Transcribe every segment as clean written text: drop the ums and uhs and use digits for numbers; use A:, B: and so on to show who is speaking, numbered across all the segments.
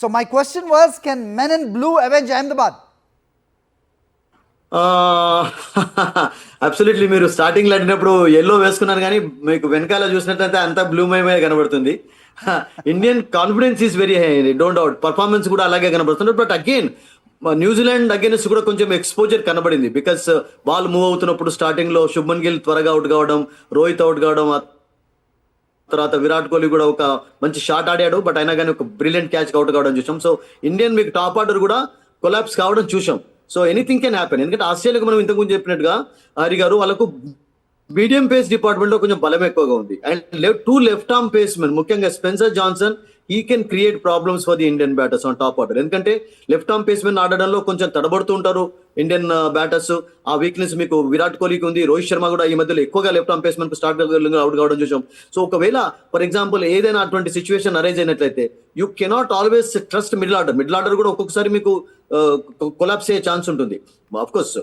A: So my question was, can men in blue avenge Ahmedabad?
B: Absolutely. మీరు starting లో అడిగినప్పుడు yellow వేసుకున్నాను కానీ మీకు వెనకాల చూసినట్లయితే అంతా బ్లూ మయమే కనబడుతుంది. Indian confidence is very high, don't doubt. Performance కూడా అలాగే కనబడుతుంది. బట్ అగైన్ న్యూజిలాండ్ అగైన్స్ కూడా కొంచెం ఎక్స్పోజర్ కనబడింది. బికాస్ బాల్ మూవ్ అవుతున్నప్పుడు స్టార్టింగ్ లో శుభ్మన్ గిల్ త్వరగా అవుట్ కావడం, రోహిత్ అవుట్ కావడం, ఆ తర్వాత విరాట్ కోహ్లీ కూడా ఒక మంచి షాట్ ఆడాడు. బట్ అయినా కానీ ఒక బ్రిలియంట్ క్యాచ్ అవుట్ కావడం చూసాం. సో ఇండియన్ మీకు టాప్ ఆర్డర్ కూడా కొలాప్స్ కావడం చూసాం. So anything can happen. ఎందుకంటే ఆస్ట్రేలియాకు మనం ఇంతకుముందు చెప్పినట్టుగా హరి గారు, వాళ్ళకు మీడియం పేస్ డిపార్ట్మెంట్ లో కొంచెం బలం ఎక్కువగా ఉంది. And two left arm face men, ముఖ్యంగా స్పెన్సర్ జాన్సన్, ఈ can create problems for the Indian batters on top order. ఎందుకంటే లెఫ్ట్ ఆర్మ్ పేస్ మెన్ ఆడడంలో కొంచెం తడబడుతూ ఉంటారు ఇండియన్ బ్యాటర్స్. ఆ వీక్నెస్ మీకు విరాట్ కోహ్లీకి ఉంది. రోహిత్ శర్మ కూడా ఈ మధ్యలో ఎక్కువగా left arm face men start out కావడం చూసాం. సో ఒకవేళ ఫర్ ఎగ్జాంపుల్ ఏదైనా అటువంటి సిచ్యువేషన్ అరైజ్ అయినట్లయితే you cannot always trust middle order. Middle order కూడా ఒక్కొక్కసారి మీకు కొలాప్స్ అయ్యే ఛాన్స్ ఉంటుంది. అఫ్ కోర్స్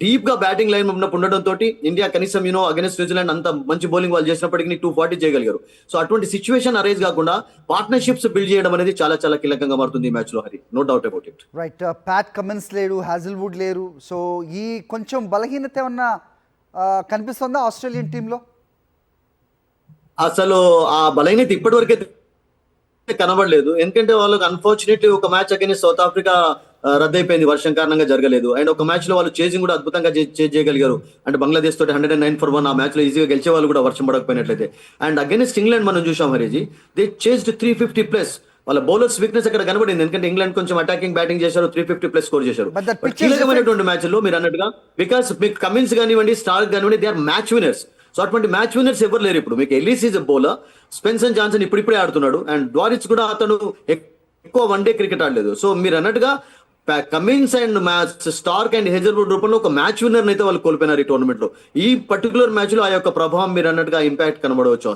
B: డీప్ గా బ్యాటింగ్ లైన్ ఉండడంతో ఇండియా కనీసం అగైన్స్ న్యూజిలాండ్ అంత మంచి బౌలింగ్ వాళ్ళు చేసినప్పటికీ 240 చేయగలిగారు. సో అటువంటి సిచ్యువేషన్ అరైజ్ కాకుండా పార్ట్నర్షిప్స్ బిల్డ్ చేయడం అనేది చాలా చాలా కీలకంగా మారుతుంది ఈ మ్యాచ్ లో, Hari. No doubt about it.
A: Right, Pat Cummins లేడు, హాజిల్వుడ్ లేరు. సో ఈ కొంచెం బలహీనత ఏమన్నా కనిపిస్తుందా ఆస్ట్రేలియన్ టీంలో?
B: అసలు ఆ బలహీనత ఇప్పటి వరకే కనబడలేదు. ఎందుకంటే వాళ్ళకి అన్ఫార్చునేట్లీ ఒక మ్యాచ్ అగైన్స్ సౌత్ ఆఫ్రికా రద్దయిపోయింది, వర్షం కారణంగా జరగలేదు. అండ్ ఒక మ్యాచ్ లో వాళ్ళు చేజింగ్ కూడా అద్భుతంగా చేయగలిగారు. అంటే బంగ్లాదేశ్ తోటి 109 for 1 ఆ మ్యాచ్ లో ఈజీగా గెలిచే వాళ్ళు కూడా వర్షం పడకపోయినట్లయితే. అండ్ అగైన్స్ ఇంగ్లాండ్ మనం చూసాం హరీజీ, దే చేజ్డ్ 350+. వాళ్ళ బౌలర్స్ వీక్నెస్ అక్కడ కనబడింది. ఎందుకంటే ఇంగ్లాండ్ కొంచెం అటాకింగ్ బ్యాటింగ్ చేశారు, 350+ స్కోర్ చేశారు. కీలకమైనటువంటి మ్యాచ్ లో మీరు అన్నట్టుగా బికాస్ మీకు కమిన్స్ కానివ్వండి, స్టార్క్ కానివ్వండి, they are match winners. So అటువంటి మ్యాచ్ విన్నర్స్ ఎవరు లేరు ఇప్పుడు. మీకు Ellis is bowler, Spencer Johnson ఇప్పుడిప్పుడే ఆడుతున్నాడు. అండ్ డ్వారిచ్ కూడా అతను ఎక్కువ వన్ డే క్రికెట్ ఆడలేదు. సో మీరు అన్నట్టుగా Cummins and match Starc and Hazlewood రూపంలో ఒక మ్యాచ్ విన్నర్ అయితే వాళ్ళు కోల్పోయినారు ఈ టోర్నమెంట్ లో. ఈ పర్టికులర్ మ్యాచ్ లో ఆ యొక్క ప్రభావం మీరు అన్నట్టుగా ఇంపాక్ట్ కనబడవచ్చు.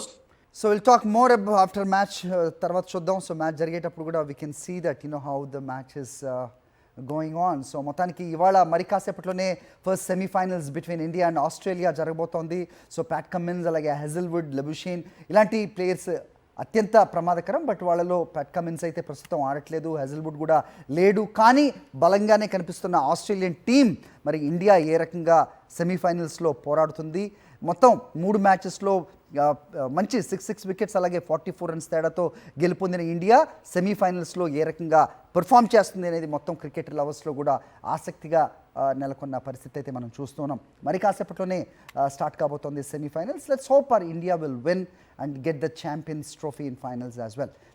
A: So will talk more after match, తర్వాత చూద్దాం. సో మ్యాచ్ జరిగేటప్పుడు కూడా we can see that how the match is going on. So మొత్తానికి ఇవాళ మరి కాసేపట్లోనే first semifinals between India and Australia జరగబోతోంది. సో ప్యాట్ కమిన్స్, అలాగే హెజల్వుడ్, లెబుషేన్ ఇలాంటి ప్లేయర్స్ అత్యంత ప్రమాదకరం. బట్ వాళ్ళలో ప్యాట్ కమిన్స్ అయితే ప్రస్తుతం ఆడట్లేదు, హెజల్వుడ్ కూడా లేడు. కానీ బలంగానే కనిపిస్తున్న ఆస్ట్రేలియన్ టీం మరి ఇండియా ఏ రకంగా సెమీఫైనల్స్లో పోరాడుతుంది. మొత్తం 3 మ్యాచెస్లో మంచి 6 వికెట్స్ అలాగే 44 రన్స్ తేడాతో గెలుపొందిన ఇండియా సెమీఫైనల్స్లో ఏ రకంగా పెర్ఫామ్ చేస్తుంది అనేది మొత్తం క్రికెట్ లవర్స్లో కూడా ఆసక్తిగా నెలకొన్న పరిస్థితి అయితే మనం చూస్తున్నాం. మరి కాసేపట్లోనే స్టార్ట్ కాబోతోంది semifinals. Let's hope our India will win and get the champions trophy in finals as well.